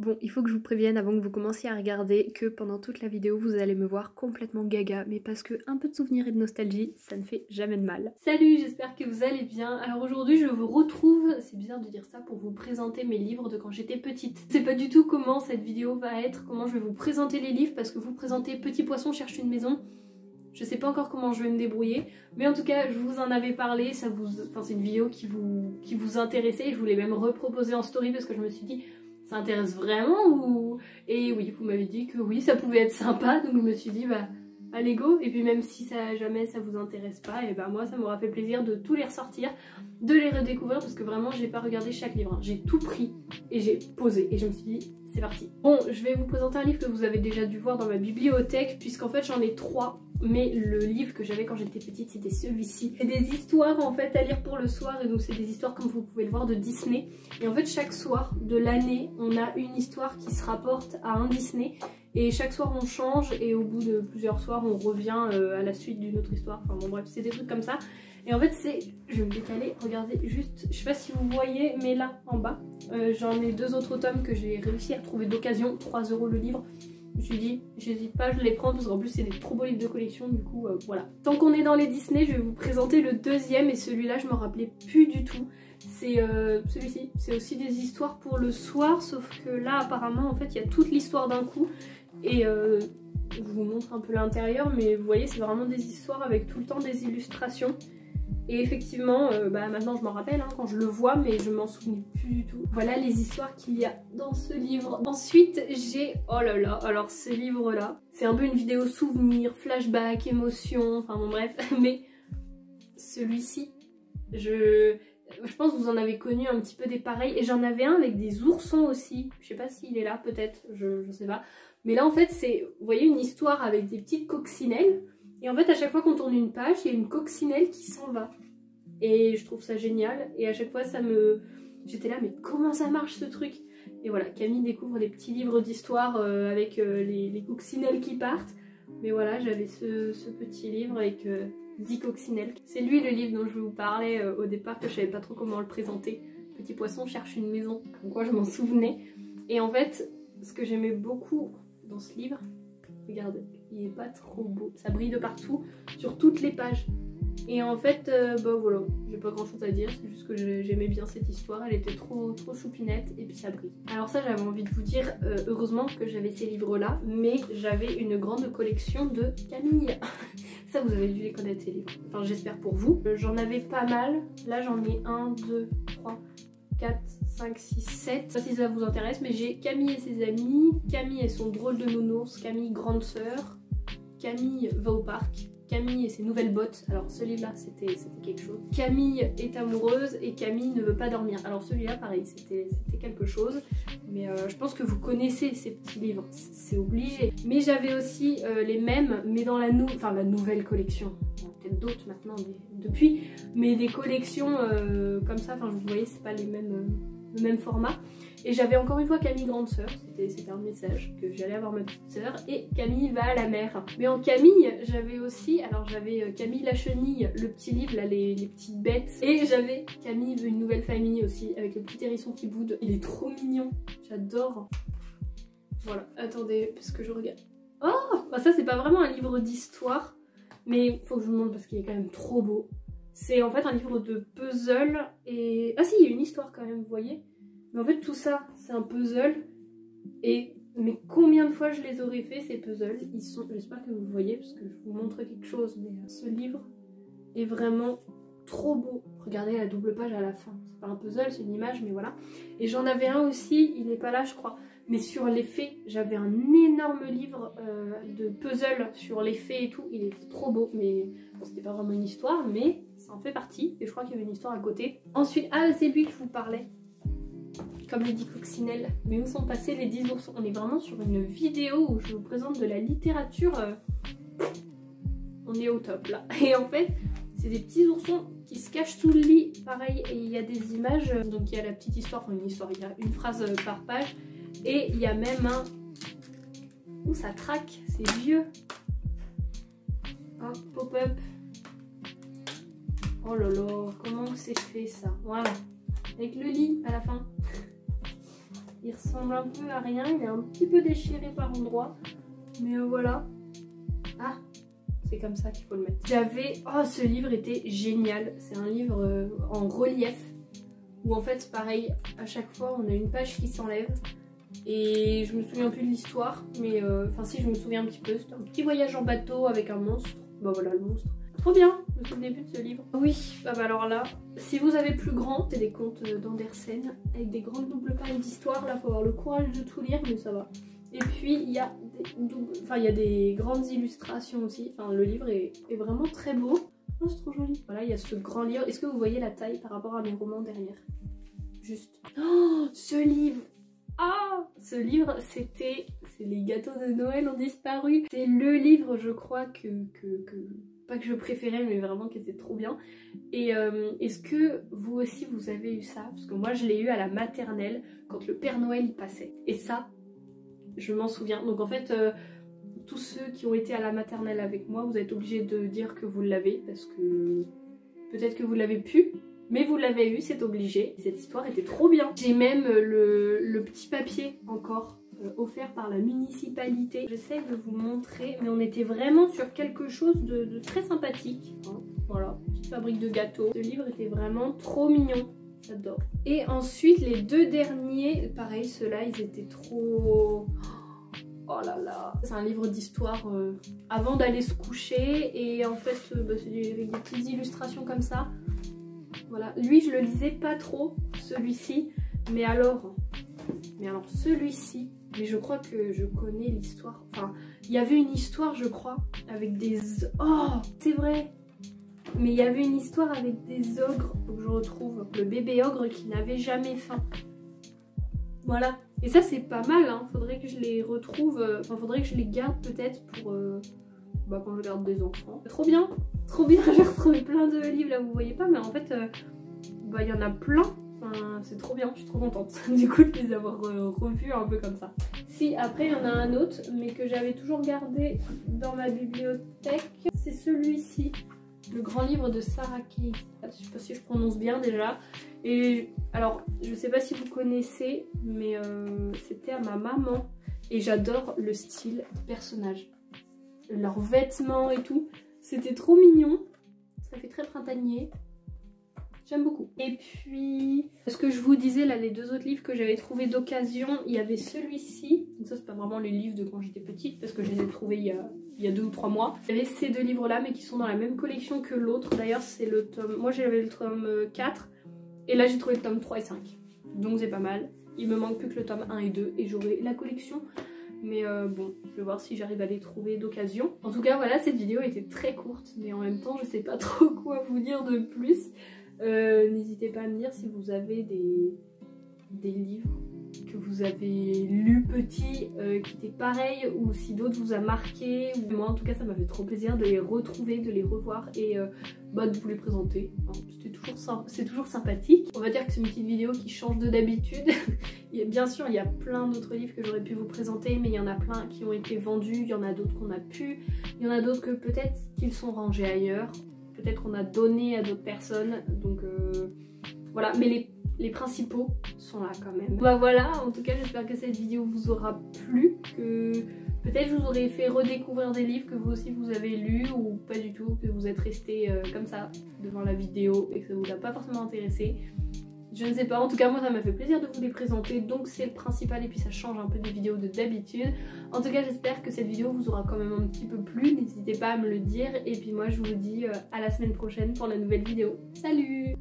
Bon, il faut que je vous prévienne avant que vous commenciez à regarder que pendant toute la vidéo, vous allez me voir complètement gaga, mais parce que un peu de souvenirs et de nostalgie, ça ne fait jamais de mal. Salut, j'espère que vous allez bien. Alors aujourd'hui, je vous retrouve, c'est bizarre de dire ça, pour vous présenter mes livres de quand j'étais petite. Je sais pas du tout comment cette vidéo va être, comment je vais vous présenter les livres, parce que vous présentez Petit Poisson cherche une maison. Je sais pas encore comment je vais me débrouiller, mais en tout cas, je vous en avais parlé, c'est une vidéo qui vous intéressait, et je voulais même reproposer en story parce que je me suis dit... ça intéresse vraiment ou... Et oui, vous m'avez dit que oui, ça pouvait être sympa, donc je me suis dit bah allez go. Et puis même si jamais ça vous intéresse pas, et bah moi ça m'aura fait plaisir de tous les ressortir, de les redécouvrir, parce que vraiment j'ai pas regardé chaque livre, hein. J'ai tout pris et j'ai posé et je me suis dit c'est parti. Bon, je vais vous présenter un livre que vous avez déjà dû voir dans ma bibliothèque, puisqu'en fait j'en ai 3. Mais le livre que j'avais quand j'étais petite, c'était celui-ci. C'est des histoires en fait à lire pour le soir, et donc c'est des histoires comme vous pouvez le voir de Disney. Et en fait chaque soir de l'année, on a une histoire qui se rapporte à un Disney. Et chaque soir on change, et au bout de plusieurs soirs on revient à la suite d'une autre histoire. Enfin bon bref, c'est des trucs comme ça. Et en fait c'est... je vais me décaler, regardez juste, je sais pas si vous voyez, mais là en bas, j'en ai 2 autres tomes que j'ai réussi à trouver d'occasion, 3 € le livre. Je me suis dit, j'hésite pas, je les prends parce qu'en plus c'est des trop beaux livres de collection, du coup voilà. Tant qu'on est dans les Disney, je vais vous présenter le deuxième, et celui-là je m'en rappelais plus du tout. C'est celui-ci, c'est aussi des histoires pour le soir, sauf que là apparemment en fait il y a toute l'histoire d'un coup, et je vous montre un peu l'intérieur, mais vous voyez c'est vraiment des histoires avec tout le temps des illustrations. Et effectivement, maintenant je m'en rappelle hein, quand je le vois, mais je m'en souvenais plus du tout. Voilà les histoires qu'il y a dans ce livre. Ensuite j'ai, oh là là, alors ce livre là, c'est un peu une vidéo souvenir, flashback, émotion, enfin bon bref, mais celui-ci, je pense que vous en avez connu un petit peu des pareils, et j'en avais un avec des oursons aussi, je sais pas s'il est là peut-être, je sais pas. Mais là en fait c'est, vous voyez, une histoire avec des petites coccinelles. Et en fait à chaque fois qu'on tourne une page, il y a une coccinelle qui s'en va. Et je trouve ça génial. Et à chaque fois ça me... j'étais là mais comment ça marche ce truc? Et voilà, Camille découvre des petits livres d'histoire avec les coccinelles qui partent. Mais voilà, j'avais ce petit livre avec 10 coccinelles. C'est lui le livre dont je vous parlais au départ, que je savais pas trop comment le présenter. Petit Poisson cherche une maison, comme quoi je m'en souvenais. Et en fait, ce que j'aimais beaucoup dans ce livre, regardez, il est pas trop beau, ça brille de partout, sur toutes les pages. Et en fait, voilà, j'ai pas grand chose à dire, c'est juste que j'aimais bien cette histoire, elle était trop choupinette, et puis ça brille. Alors ça, j'avais envie de vous dire, heureusement que j'avais ces livres-là, mais j'avais une grande collection de Camille. Ça, vous avez dû les connaître ces livres, enfin j'espère pour vous. J'en avais pas mal, là j'en ai 1, 2, 3, 4, 5, 6, 7. Je sais pas si ça vous intéresse, mais j'ai Camille et ses amis, Camille et son drôle de nounours, Camille grande sœur, Camille va au parc, Camille et ses nouvelles bottes. Alors celui-là c'était quelque chose. Camille est amoureuse et Camille ne veut pas dormir. Alors celui-là pareil, c'était quelque chose. Mais je pense que vous connaissez ces petits livres, c'est obligé. Mais j'avais aussi les mêmes, mais dans la nouvelle collection. Peut-être d'autres maintenant depuis, mais des collections comme ça, enfin vous voyez c'est pas le même format. Et j'avais encore une fois Camille grande sœur, c'était un message que j'allais avoir ma petite sœur, et Camille va à la mer. Mais en Camille j'avais aussi, alors j'avais Camille la chenille, le petit livre là, les petites bêtes, et j'avais Camille veut une nouvelle famille aussi, avec le petit hérisson qui boude. Il est trop mignon, j'adore. Voilà, attendez, parce que je regarde. Oh bah ça c'est pas vraiment un livre d'histoire, mais faut que je vous montre parce qu'il est quand même trop beau. C'est en fait un livre de puzzle et... ah si, il y a une histoire quand même, vous voyez. Mais en fait tout ça, c'est un puzzle. Et mais combien de fois je les aurais fait ces puzzles? Ils sont... j'espère que vous voyez parce que je vous montre quelque chose. Mais ce livre est vraiment trop beau. Regardez la double page à la fin. C'est pas un puzzle, c'est une image, mais voilà. Et j'en avais un aussi, il n'est pas là je crois. Mais sur les fées, j'avais un énorme livre de puzzle sur les fées et tout. Il était trop beau, mais bon, c'était pas vraiment une histoire, mais ça en fait partie. Et je crois qu'il y avait une histoire à côté. Ensuite, ah c'est lui que je vous parlais. Comme les 10 coccinelles. Mais où sont passés les 10 oursons? On est vraiment sur une vidéo où je vous présente de la littérature. On est au top là. Et en fait, c'est des petits oursons qui se cachent sous le lit. Pareil, et il y a des images. Donc il y a la petite histoire, enfin une histoire, il y a une phrase par page. Et il y a même un... ouh, ça traque, c'est vieux. Hop, pop-up. Oh là là, comment c'est fait ça? Voilà. Avec le lit à la fin. Il ressemble un peu à rien, il est un petit peu déchiré par endroits. Mais voilà. Ah, c'est comme ça qu'il faut le mettre. Oh, ce livre était génial. C'est un livre en relief. Où en fait, pareil, à chaque fois, on a une page qui s'enlève. Et je me souviens plus de l'histoire. Mais enfin si, je me souviens un petit peu. C'était un petit voyage en bateau avec un monstre. Bah voilà, le monstre. Trop bien, je me souvenais plus de ce livre. Oui, bah alors là, si vous avez plus grand, c'est des contes d'Andersen. Avec des grandes doubles pages d'histoire. Là, faut avoir le courage de tout lire, mais ça va. Et puis il y a des grandes illustrations aussi. Enfin, le livre est vraiment très beau. Oh, c'est trop joli. Voilà, il y a ce grand livre. Est-ce que vous voyez la taille par rapport à mes romans derrière? Juste. Oh, ce livre! Ah, ce livre, c'est les gâteaux de Noël ont disparu. C'est le livre, je crois, pas que je préférais, mais vraiment qui était trop bien. Et est-ce que vous aussi, vous avez eu ça? Parce que moi, je l'ai eu à la maternelle, quand le Père Noël y passait. Et ça, je m'en souviens. Donc en fait, tous ceux qui ont été à la maternelle avec moi, vous êtes obligés de dire que vous l'avez, parce que peut-être que vous l'avez pu, mais vous l'avez eu, c'est obligé. Cette histoire était trop bien. J'ai même le petit papier encore offert par la municipalité. J'essaie de vous montrer, mais on était vraiment sur quelque chose de très sympathique. Hein. Voilà, petite fabrique de gâteaux. Ce livre était vraiment trop mignon. J'adore. Et ensuite, les deux derniers, pareil, ceux-là, ils étaient trop... Oh là là. C'est un livre d'histoire avant d'aller se coucher. Et en fait, c'est avec des petites illustrations comme ça. Voilà. Lui, je le lisais pas trop, celui-ci. Mais alors celui-ci... Mais je crois que je connais l'histoire. Enfin, il y avait une histoire, je crois, avec des... Oh, c'est vrai. Mais il y avait une histoire avec des ogres. Faut que je retrouve le bébé ogre qui n'avait jamais faim. Voilà. Et ça, c'est pas mal, hein. Faudrait que je les retrouve. Enfin, faudrait que je les garde peut-être pour... quand je garde des enfants. Trop bien. Trop bien. J'ai retrouvé plein de livres, là, vous voyez pas. Mais en fait, il y en a plein. Enfin, c'est trop bien, je suis trop contente du coup de les avoir revus un peu comme ça. Si, après il y en a un autre, mais que j'avais toujours gardé dans ma bibliothèque, c'est celui-ci, le grand livre de Sarah Kay. Je sais pas si je prononce bien déjà. Et alors, je sais pas si vous connaissez, mais c'était à ma maman. Et j'adore le style personnage. Leurs vêtements et tout, c'était trop mignon. Ça fait très printanier. J'aime beaucoup. Et puis, ce que je vous disais là, les deux autres livres que j'avais trouvé d'occasion, il y avait celui-ci. Donc ça, c'est pas vraiment les livres de quand j'étais petite, parce que je les ai trouvés il y a 2 ou 3 mois. Il y avait ces deux livres-là, mais qui sont dans la même collection que l'autre. D'ailleurs, c'est le tome... Moi, j'avais le tome 4, et là, j'ai trouvé le tome 3 et 5. Donc c'est pas mal. Il me manque plus que le tome 1 et 2, et j'aurai la collection. Mais bon, je vais voir si j'arrive à les trouver d'occasion. En tout cas, voilà, cette vidéo était très courte, mais en même temps, je sais pas trop quoi vous dire de plus. N'hésitez pas à me dire si vous avez des livres que vous avez lus petits qui étaient pareils, ou si d'autres vous a marqué. Moi en tout cas ça m'a fait trop plaisir de les retrouver, de les revoir et de vous les présenter. C'est toujours sympathique. On va dire que c'est une petite vidéo qui change de d'habitude. Bien sûr il y a plein d'autres livres que j'aurais pu vous présenter, mais il y en a plein qui ont été vendus, il y en a d'autres qu'on a pu, il y en a d'autres que peut-être qu'ils sont rangés ailleurs. Peut-être qu'on a donné à d'autres personnes, donc voilà, mais les principaux sont là quand même. Bah voilà, en tout cas j'espère que cette vidéo vous aura plu, que peut-être je vous aurais fait redécouvrir des livres que vous aussi vous avez lus, ou pas du tout, que vous êtes resté comme ça devant la vidéo et que ça vous a pas forcément intéressé. Je ne sais pas, en tout cas moi ça m'a fait plaisir de vous les présenter, donc c'est le principal, et puis ça change un peu des vidéos de d'habitude. En tout cas j'espère que cette vidéo vous aura quand même un petit peu plu, n'hésitez pas à me le dire, et puis moi je vous dis à la semaine prochaine pour la nouvelle vidéo. Salut!